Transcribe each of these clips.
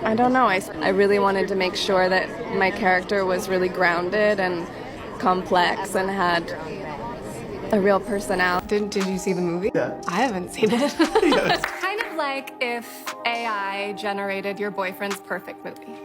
I don't know. I really wanted to make sure that my character was really grounded and complex and had a real personality. Did you see the movie? Yeah. I haven't seen it. It's kind of like if AI generated your boyfriend's perfect movie.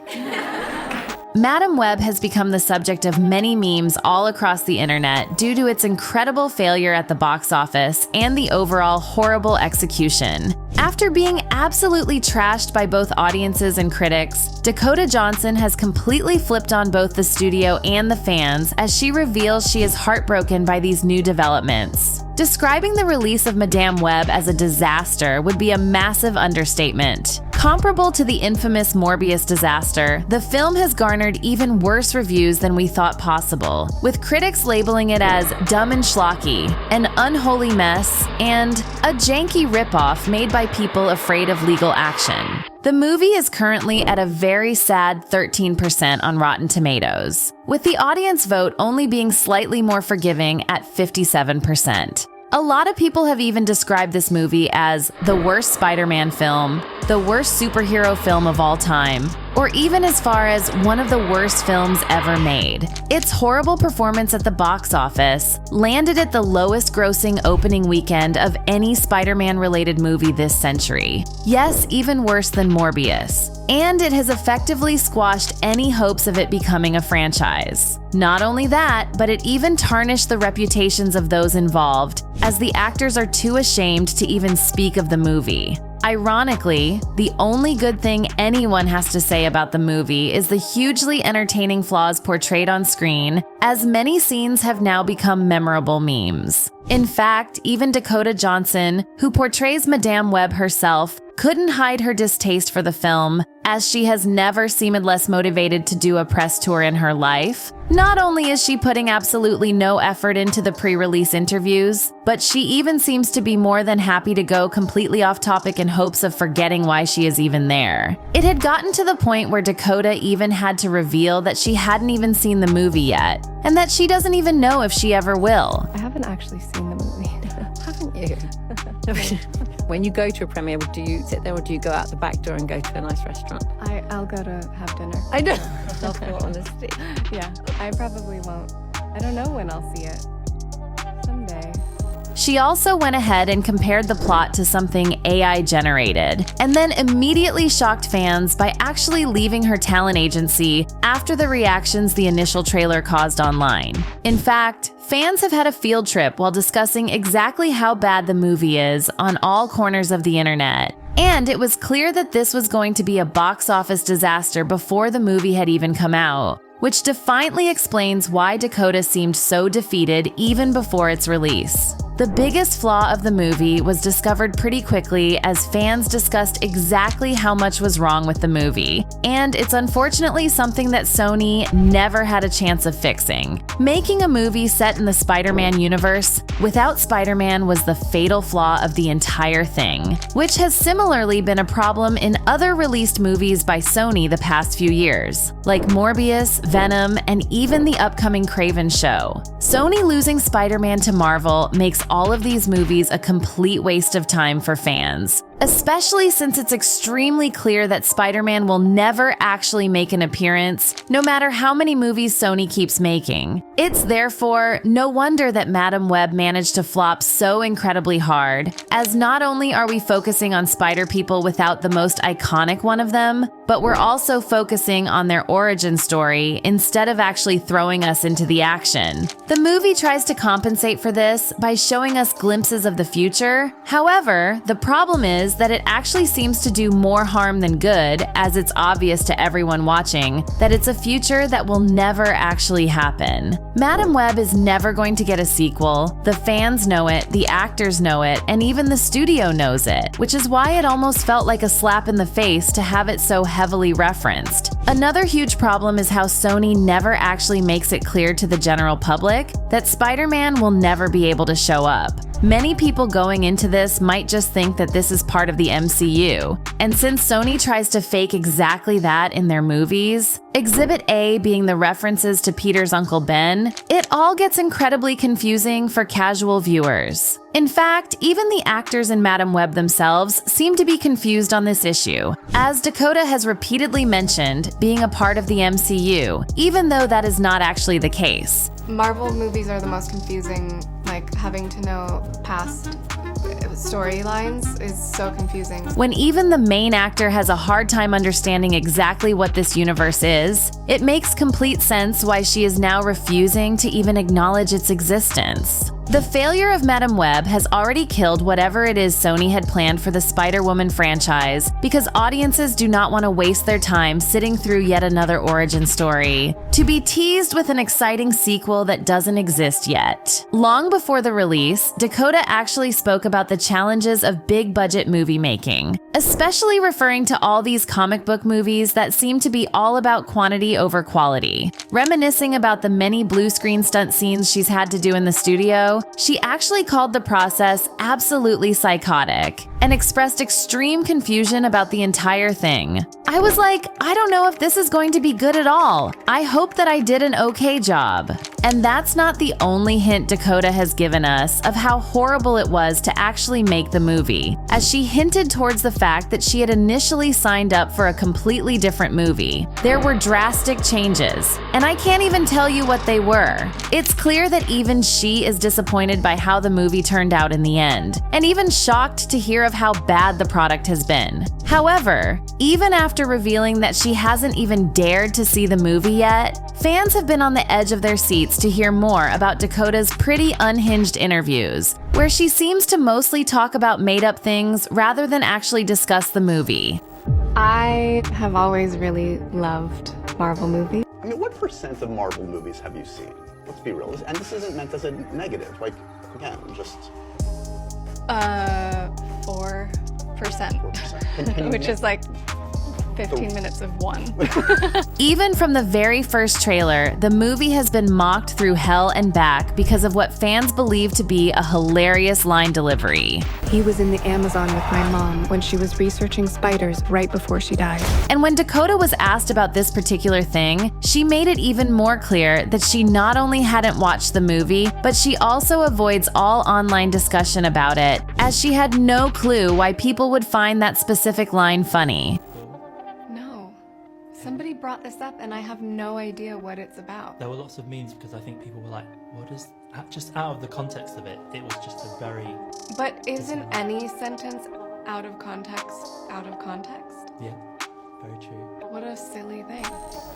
Madam Web has become the subject of many memes all across the internet due to its incredible failure at the box office and the overall horrible execution. After being absolutely trashed by both audiences and critics, Dakota Johnson has completely flipped on both the studio and the fans as she reveals she is heartbroken by these new developments. Describing the release of Madam Web as a disaster would be a massive understatement. Comparable to the infamous Morbius disaster, the film has garnered even worse reviews than we thought possible, with critics labeling it as dumb and schlocky, an unholy mess, and a janky ripoff made by people afraid of legal action. The movie is currently at a very sad 13% on Rotten Tomatoes, with the audience vote only being slightly more forgiving at 57%. A lot of people have even described this movie as the worst Spider-Man film, the worst superhero film of all time, or even as far as one of the worst films ever made. Its horrible performance at the box office landed it the lowest grossing opening weekend of any Spider-Man related movie this century. Yes, even worse than Morbius. And it has effectively squashed any hopes of it becoming a franchise. Not only that, but it even tarnished the reputations of those involved, as the actors are too ashamed to even speak of the movie. Ironically, the only good thing anyone has to say about the movie is the hugely entertaining flaws portrayed on screen, as many scenes have now become memorable memes. In fact, even Dakota Johnson, who portrays Madam Web herself, couldn't hide her distaste for the film, as she has never seemed less motivated to do a press tour in her life. Not only is she putting absolutely no effort into the pre-release interviews, but she even seems to be more than happy to go completely off topic in hopes of forgetting why she is even there. It had gotten to the point where Dakota even had to reveal that she hadn't even seen the movie yet, and that she doesn't even know if she ever will. I haven't actually seen the movie. Haven't you? When you go to a premiere, do you sit there or do you go out the back door and go to a nice restaurant? I'll go to have dinner. I know. Love your honesty. Yeah, I probably won't. I don't know when I'll see it. Someday. She also went ahead and compared the plot to something AI generated, and then immediately shocked fans by actually leaving her talent agency after the reactions the initial trailer caused online. In fact, fans have had a field trip while discussing exactly how bad the movie is on all corners of the internet. And it was clear that this was going to be a box office disaster before the movie had even come out, which defiantly explains why Dakota seemed so defeated even before its release. The biggest flaw of the movie was discovered pretty quickly as fans discussed exactly how much was wrong with the movie, and it's unfortunately something that Sony never had a chance of fixing. Making a movie set in the Spider-Man universe without Spider-Man was the fatal flaw of the entire thing, which has similarly been a problem in other released movies by Sony the past few years, like Morbius, Venom, and even the upcoming Craven show. Sony losing Spider-Man to Marvel makes all of these movies a complete waste of time for fans, especially since it's extremely clear that Spider-Man will never actually make an appearance, no matter how many movies Sony keeps making. It's therefore no wonder that Madam Web managed to flop so incredibly hard, as not only are we focusing on Spider-People without the most iconic one of them, but we're also focusing on their origin story instead of actually throwing us into the action. The movie tries to compensate for this by showing us glimpses of the future. However, the problem is that it actually seems to do more harm than good, as it's obvious to everyone watching that it's a future that will never actually happen. Madam Web is never going to get a sequel. The fans know it, the actors know it, and even the studio knows it, which is why it almost felt like a slap in the face to have it so heavily referenced. Another huge problem is how Sony never actually makes it clear to the general public that Spider-Man will never be able to show up. Many people going into this might just think that this is part of the MCU. And since Sony tries to fake exactly that in their movies, Exhibit A being the references to Peter's Uncle Ben, it all gets incredibly confusing for casual viewers. In fact, even the actors in Madam Web themselves seem to be confused on this issue, as Dakota has repeatedly mentioned being a part of the MCU, even though that is not actually the case. Marvel movies are the most confusing, like having to know past storylines is so confusing. When even the main actor has a hard time understanding exactly what this universe is, it makes complete sense why she is now refusing to even acknowledge its existence. The failure of Madam Web has already killed whatever it is Sony had planned for the Spider-Woman franchise, because audiences do not want to waste their time sitting through yet another origin story, to be teased with an exciting sequel that doesn't exist yet. Long before the release, Dakota actually spoke about the challenges of big-budget movie making, especially referring to all these comic book movies that seem to be all about quantity over quality. Reminiscing about the many blue screen stunt scenes she's had to do in the studio, she actually called the process absolutely psychotic and expressed extreme confusion about the entire thing. I was like, I don't know if this is going to be good at all. I hope that I did an okay job. And that's not the only hint Dakota has given us of how horrible it was to actually make the movie, as she hinted towards the fact that she had initially signed up for a completely different movie. There were drastic changes, and I can't even tell you what they were. It's clear that even she is disappointed by how the movie turned out in the end, and even shocked to hear of how bad the product has been. However, even after revealing that she hasn't even dared to see the movie yet, fans have been on the edge of their seats to hear more about Dakota's pretty unhinged interviews, where she seems to mostly talk about made-up things rather than actually discuss the movie. I have always really loved Marvel movies. I mean, what percent of Marvel movies have you seen? Let's be real. And this isn't meant as a negative. Like, again, just... 4%. 4%. Which is like 15 minutes of one. Even from the very first trailer, the movie has been mocked through hell and back because of what fans believe to be a hilarious line delivery. He was in the Amazon with my mom when she was researching spiders right before she died. And when Dakota was asked about this particular thing, she made it even more clear that she not only hadn't watched the movie, but she also avoids all online discussion about it, as she had no clue why people would find that specific line funny. No. Somebody brought this up and I have no idea what it's about. There were lots of memes because I think people were like, what is... Just out of the context of it, it was just a very... But isn't any sentence out of context? Yeah, very true. What a silly thing.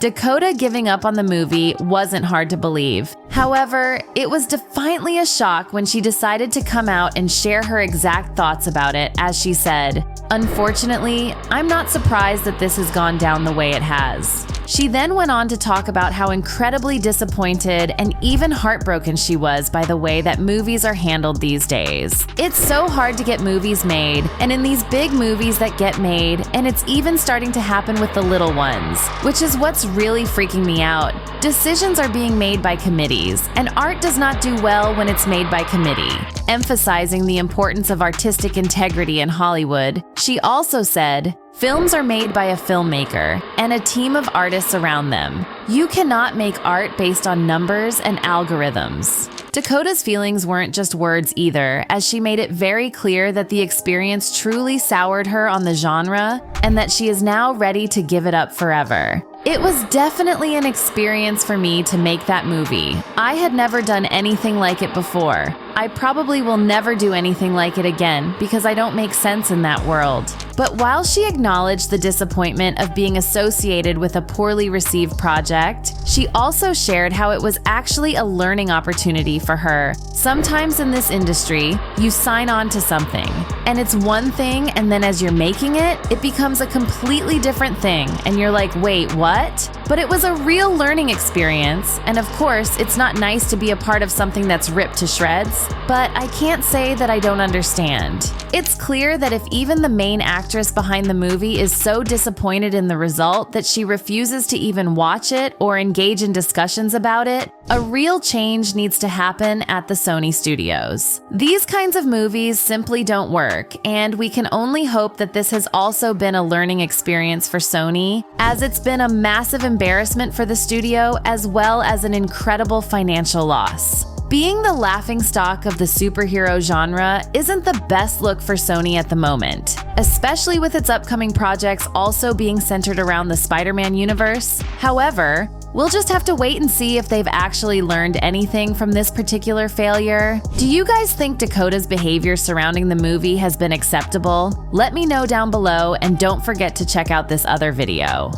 Dakota giving up on the movie wasn't hard to believe. However, it was defiantly a shock when she decided to come out and share her exact thoughts about it, as she said, "Unfortunately, I'm not surprised that this has gone down the way it has." She then went on to talk about how incredibly disappointed and even heartbroken she was by the way that movies are handled these days. It's so hard to get movies made, and in these big movies that get made, and it's even starting to happen with the little ones, which is what's really freaking me out. Decisions are being made by committees, and art does not do well when it's made by committee. Emphasizing the importance of artistic integrity in Hollywood, she also said, "Films are made by a filmmaker and a team of artists around them. You cannot make art based on numbers and algorithms." Dakota's feelings weren't just words either, as she made it very clear that the experience truly soured her on the genre and that she is now ready to give it up forever. It was definitely an experience for me to make that movie. I had never done anything like it before. I probably will never do anything like it again because I don't make sense in that world. But while she acknowledged the disappointment of being associated with a poorly received project, she also shared how it was actually a learning opportunity for her. Sometimes in this industry, you sign on to something, and it's one thing, and then as you're making it, it becomes a completely different thing, and you're like, wait, what? But it was a real learning experience, and of course, it's not nice to be a part of something that's ripped to shreds, but I can't say that I don't understand. It's clear that if even the main actor actress behind the movie is so disappointed in the result that she refuses to even watch it or engage in discussions about it, a real change needs to happen at the Sony studios. These kinds of movies simply don't work, and we can only hope that this has also been a learning experience for Sony, as it's been a massive embarrassment for the studio as well as an incredible financial loss. Being the laughingstock of the superhero genre isn't the best look for Sony at the moment, especially with its upcoming projects also being centered around the Spider-Man universe. However, we'll just have to wait and see if they've actually learned anything from this particular failure. Do you guys think Dakota's behavior surrounding the movie has been acceptable? Let me know down below, and don't forget to check out this other video.